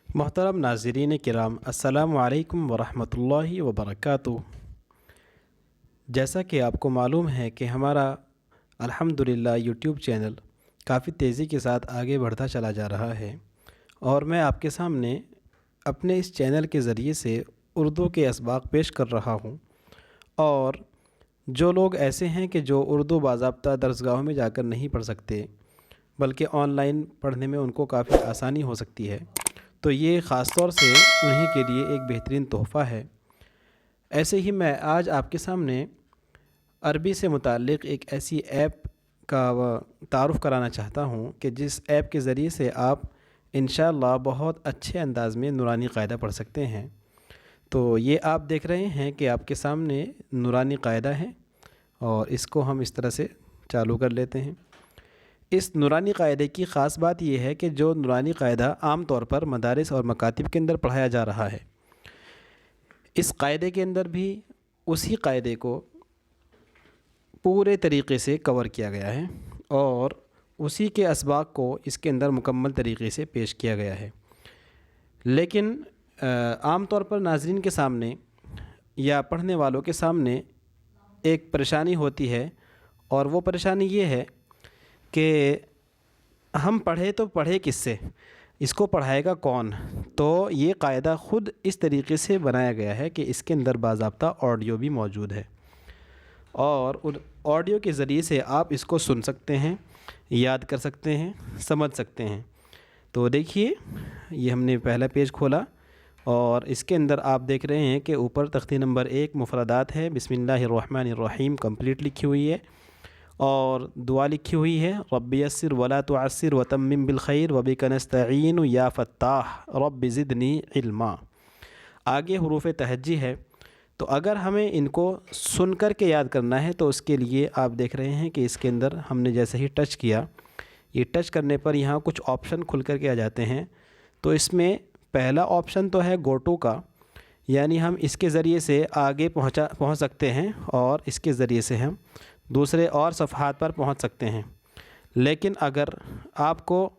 محترم ناظرین کرام، السلام علیکم ورحمۃ اللہ وبرکاتہ۔ جیسا کہ آپ کو معلوم ہے کہ ہمارا الحمدللہ یوٹیوب چینل کافی تیزی کے ساتھ آگے بڑھتا چلا جا رہا ہے، اور میں آپ کے سامنے اپنے اس چینل کے ذریعے سے اردو کے اسباق پیش کر رہا ہوں۔ اور جو لوگ ایسے ہیں کہ جو اردو باضابطہ درسگاہوں میں جا کر نہیں پڑھ سکتے، بلکہ آن لائن پڑھنے میں ان کو کافی آسانی ہو سکتی ہے، تو یہ خاص طور سے انہی کے لیے ایک بہترین تحفہ ہے۔ ایسے ہی میں آج آپ کے سامنے عربی سے متعلق ایک ایسی ایپ کا تعارف کرانا چاہتا ہوں کہ جس ایپ کے ذریعے سے آپ انشاءاللہ بہت اچھے انداز میں نورانی قاعدہ پڑھ سکتے ہیں۔ تو یہ آپ دیکھ رہے ہیں کہ آپ کے سامنے نورانی قاعدہ ہے، اور اس کو ہم اس طرح سے چالو کر لیتے ہیں۔ اس نورانی قاعدے کی خاص بات یہ ہے کہ جو نورانی قاعدہ عام طور پر مدارس اور مکاتب کے اندر پڑھایا جا رہا ہے، اس قاعدے کے اندر بھی اسی قاعدے کو پورے طریقے سے کور کیا گیا ہے، اور اسی کے اسباق کو اس کے اندر مکمل طریقے سے پیش کیا گیا ہے۔ لیکن عام طور پر ناظرین کے سامنے یا پڑھنے والوں کے سامنے ایک پریشانی ہوتی ہے، اور وہ پریشانی یہ ہے کہ ہم پڑھے تو پڑھے کس سے، اس کو پڑھائے گا کون؟ تو یہ قاعدہ خود اس طریقے سے بنایا گیا ہے کہ اس کے اندر باضابطہ آڈیو بھی موجود ہے، اور ان آڈیو کے ذریعے سے آپ اس کو سن سکتے ہیں، یاد کر سکتے ہیں، سمجھ سکتے ہیں۔ تو دیکھیے، یہ ہم نے پہلا پیج کھولا، اور اس کے اندر آپ دیکھ رہے ہیں کہ اوپر تختی نمبر 1 مفردات ہے، بسم اللہ الرحمن الرحیم کمپلیٹ لکھی ہوئی ہے، اور دعا لکھی ہوئی ہے، رب یسر ولا تعسر وتمم بالخیر وبک نستعین یا فتاح رب زدنی علما۔ آگے حروف تہجی ہے، تو اگر ہمیں ان کو سن کر کے یاد کرنا ہے تو اس کے لیے آپ دیکھ رہے ہیں کہ اس کے اندر ہم نے جیسے ہی ٹچ کیا، یہ ٹچ کرنے پر یہاں کچھ آپشن کھل کر کے آ جاتے ہیں۔ تو اس میں پہلا آپشن تو ہے گو ٹو کا، یعنی ہم اس کے ذریعے سے آگے پہنچ سکتے ہیں، اور اس کے ذریعے سے ہم دوسرے اور صفحات پر پہنچ سکتے ہیں۔ لیکن اگر آپ کو،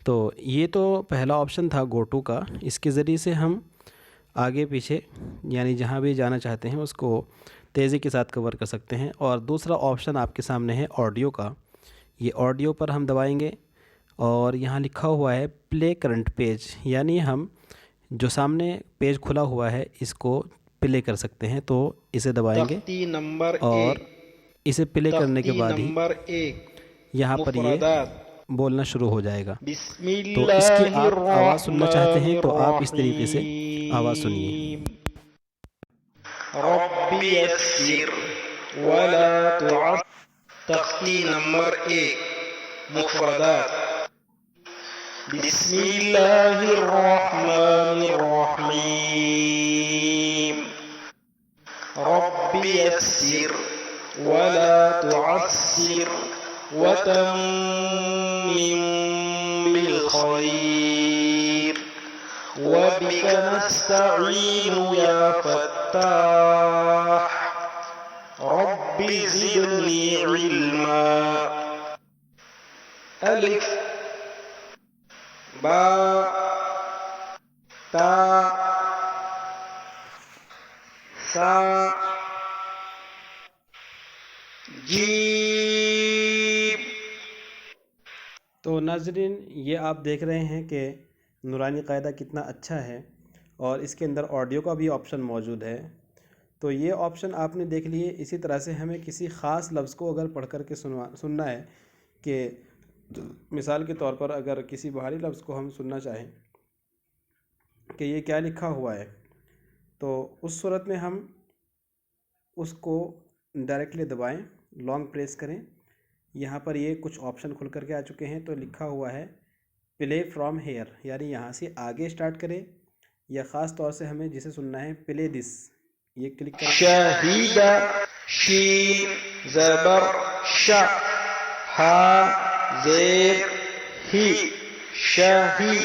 تو یہ تو پہلا آپشن تھا گو ٹو کا، اس کے ذریعے سے ہم آگے پیچھے یعنی جہاں بھی جانا چاہتے ہیں اس کو تیزی کے ساتھ کور کر سکتے ہیں۔ اور دوسرا آپشن آپ کے سامنے ہے آڈیو کا، یہ آڈیو پر ہم دبائیں گے، اور یہاں لکھا ہوا ہے پلے کرنٹ پیج، یعنی ہم جو سامنے پیج کھلا ہوا ہے اس کو پلے کر سکتے ہیں، تو اسے دبائیں گے، تختی نمبر اور 1 اسے پلے کرنے کے تختی بعد ہی نمبر 1 یہاں پر یہ مفردات بولنا شروع ہو جائے گا۔ بسم تو اس کی اللہ آپ آواز سننا چاہتے الرحمن ہیں تو آپ اس طریقے سے آواز سنیے۔ الرحیم رب یسر ولا تعسر تختی نمبر 1 مفردات بسم اللہ الرحمن الرحیم رب یسر ولا تعسر وتمم بالخير وبك نستعين يا فتاح رب زدني علما ألف با تا سا جیم۔ تو ناظرین، یہ آپ دیکھ رہے ہیں کہ نورانی قاعدہ کتنا اچھا ہے، اور اس کے اندر آڈیو کا بھی آپشن موجود ہے۔ تو یہ آپشن آپ نے دیکھ لیے۔ اسی طرح سے ہمیں کسی خاص لفظ کو اگر پڑھ کر کے سننا ہے، کہ مثال کے طور پر اگر کسی باہری لفظ کو ہم سننا چاہیں کہ یہ کیا لکھا ہوا ہے، تو اس صورت میں ہم اس کو ڈائریکٹلی دبائیں، لانگ پریس کریں، یہاں پر یہ کچھ آپشن کھل کر کے آ چکے ہیں، تو لکھا ہوا ہے پلے فرام ہیئر، یعنی یہاں سے آگے سٹارٹ کریں، یا خاص طور سے ہمیں جسے سننا ہے پلے دس، یہ کلک کریں۔ شہید شین زبر شا ہا زیر ہی شہی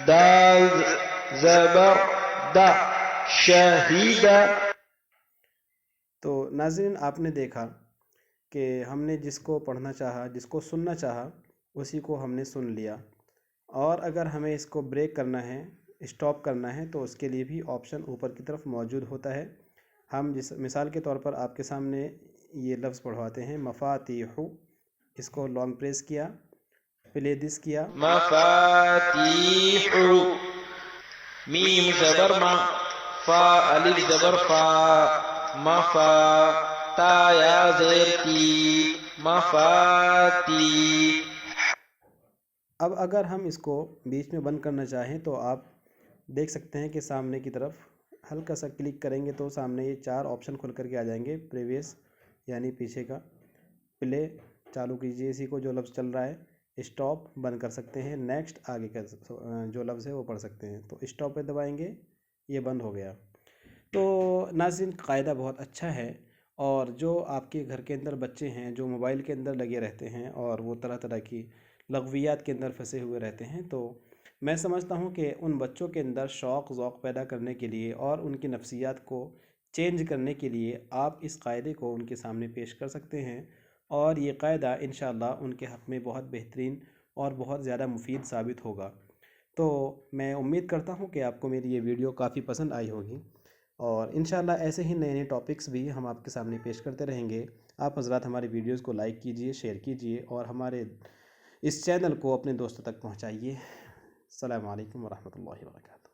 دال زبر دا شہیدہ۔ تو ناظرین، آپ نے دیکھا کہ ہم نے جس کو پڑھنا چاہا، جس کو سننا چاہا، اسی کو ہم نے سن لیا۔ اور اگر ہمیں اس کو بریک کرنا ہے، اسٹاپ کرنا ہے، تو اس کے لیے بھی آپشن اوپر کی طرف موجود ہوتا ہے۔ ہم جس مثال کے طور پر آپ کے سامنے یہ لفظ پڑھواتے ہیں، مفاتیح، اس کو لانگ پریس کیا، پلے دس کیا، مفاتيح. ميم زبر ما، فا ألف زبر فا، مفا، تا يا زير تي، مفاتيح. اب اگر ہم اس کو بیچ میں بند کرنا چاہیں تو آپ دیکھ سکتے ہیں کہ سامنے کی طرف ہلکا سا کلک کریں گے تو سامنے یہ 4 آپشن کھل کر کے آ جائیں گے، پریویس یعنی پیچھے کا، پلے چالو کیجیے اسی کو جو لفظ چل رہا ہے، اسٹاپ بند کر سکتے ہیں، نیکسٹ آگے کا جو لفظ ہے وہ پڑھ سکتے ہیں۔ تو اسٹاپ پہ دبائیں گے، یہ بند ہو گیا۔ تو ناظرین، قاعدہ بہت اچھا ہے، اور جو آپ کے گھر کے اندر بچے ہیں جو موبائل کے اندر لگے رہتے ہیں اور وہ طرح طرح کی لغویات کے اندر پھنسے ہوئے رہتے ہیں، تو میں سمجھتا ہوں کہ ان بچوں کے اندر شوق ذوق پیدا کرنے کے لیے اور ان کی نفسیات کو چینج کرنے کے لیے آپ اس قاعدے کو ان کے سامنے پیش کر سکتے ہیں، اور یہ قاعدہ انشاءاللہ ان کے حق میں بہت بہترین اور بہت زیادہ مفید ثابت ہوگا۔ تو میں امید کرتا ہوں کہ آپ کو میری یہ ویڈیو کافی پسند آئی ہوگی، اور انشاءاللہ ایسے ہی نئے نئے ٹاپکس بھی ہم آپ کے سامنے پیش کرتے رہیں گے۔ آپ حضرات ہماری ویڈیوز کو لائک کیجئے، شیئر کیجئے، اور ہمارے اس چینل کو اپنے دوستوں تک پہنچائیے۔ السلام علیکم ورحمۃ اللہ وبرکاتہ۔